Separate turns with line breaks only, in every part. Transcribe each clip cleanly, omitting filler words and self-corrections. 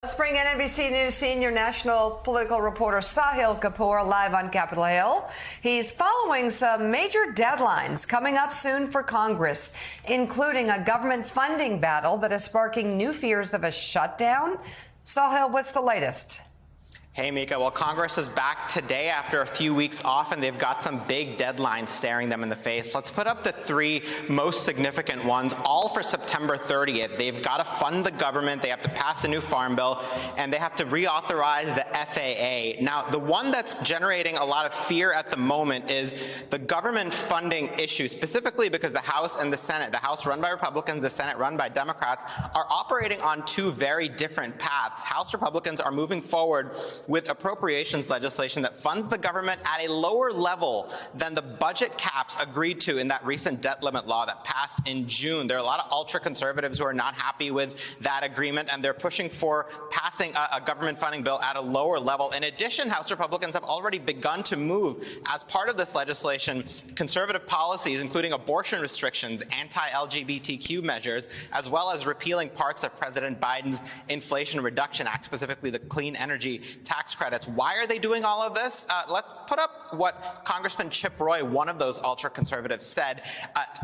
Let's bring in NBC News senior national political reporter Sahil Kapoor live on Capitol Hill. He's following some major deadlines coming up soon for Congress, including a government funding battle that is sparking new fears of a shutdown. Sahil, what's the latest?
Hey, Mika. Well, Congress is back today after a few weeks off, and they've got some big deadlines staring them in the face. Let's put up the three most significant ones, all for September 30th. They've got to fund the government, they have to pass a new farm bill, and they have to reauthorize the FAA. Now, the one that's generating a lot of fear at the moment is the government funding issue, specifically because the House and the Senate, the House run by Republicans, the Senate run by Democrats, are operating on two very different paths. House Republicans are moving forward with appropriations legislation that funds the government at a lower level than the budget caps agreed to in that recent debt limit law that passed in June. There are a lot of ultra-conservatives who are not happy with that agreement, and they're pushing for passing a government funding bill at a lower level. In addition, House Republicans have already begun to move, as part of this legislation, conservative policies, including abortion restrictions, anti-LGBTQ measures, as well as repealing parts of President Biden's Inflation Reduction Act, specifically the clean energy tax credits. Why are they doing all of this? Let's put up what Congressman Chip Roy, one of those ultra-conservatives, said.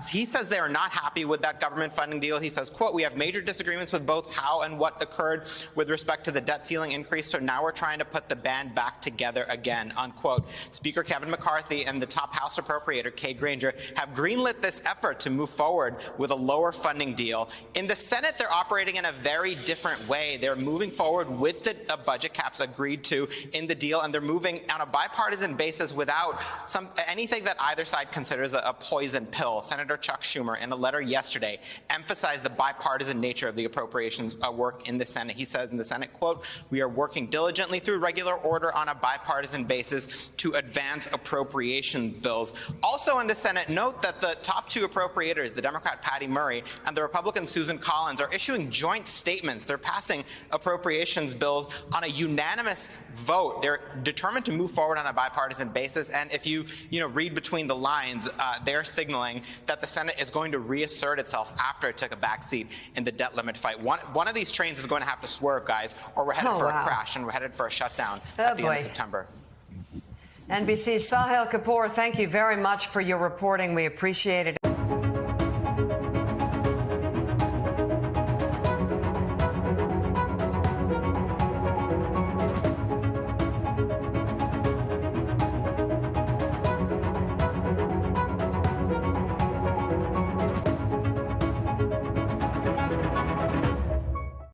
He says they are not happy with that government funding deal. He says, quote, "We have major disagreements with both how and what occurred with respect to the debt ceiling increase, so now we're trying to put the band back together again," unquote. Speaker Kevin McCarthy and the top House appropriator, Kay Granger, have greenlit this effort to move forward with a lower funding deal. In the Senate, they're operating in a very different way. They're moving forward with the budget caps agreed to in the deal, and they're moving on a bipartisan basis without anything that either side considers a poison pill. Senator Chuck Schumer, in a letter yesterday, emphasized the bipartisan nature of the appropriations work in the Senate. He says in the Senate, quote, "We are working diligently through regular order on a bipartisan basis to advance appropriation bills." Also in the Senate, note that the top two appropriators, the Democrat Patty Murray and the Republican Susan Collins, are issuing joint statements. They're passing appropriations bills on a unanimous vote. They're determined to move forward on a bipartisan basis, and if you read between the lines, they're signaling that the Senate is going to reassert itself after it took a backseat in the debt limit fight. One of these trains is going to have to swerve, guys, or we're headed for a crash, and we're headed for a shutdown at the end of September.
NBC's Sahil Kapoor, thank you very much for your reporting. We appreciate it.